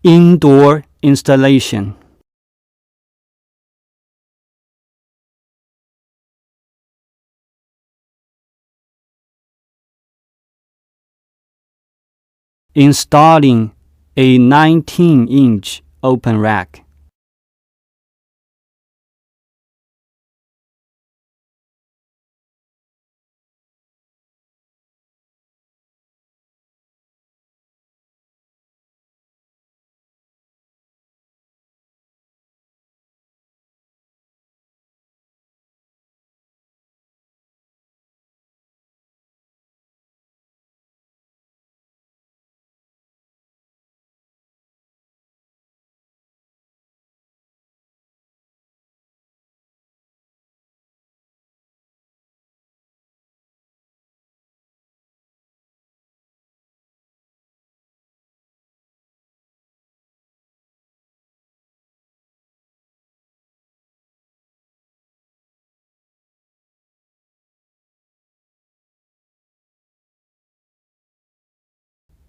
Indoor installation. Installing a 19-inch open rack.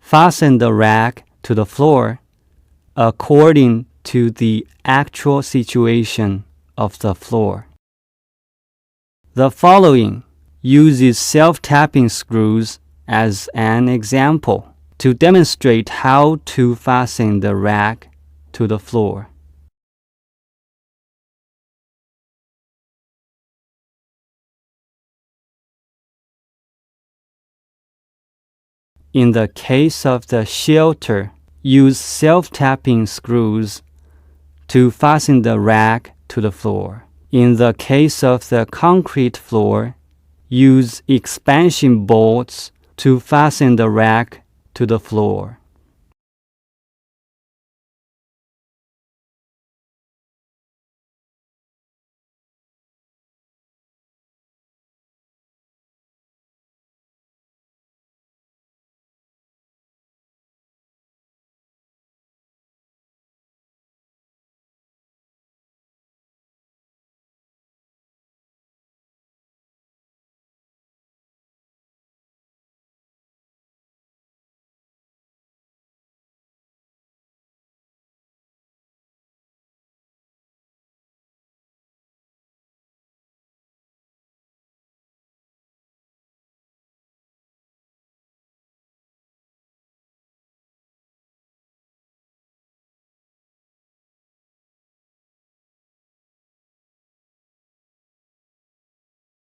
Fasten the rack to the floor according to the actual situation of the floor. The following uses self-tapping screws as an example to demonstrate how to fasten the rack to the floor. In the case of the shelter, use self-tapping screws to fasten the rack to the floor. In the case of the concrete floor, use expansion bolts to fasten the rack to the floor.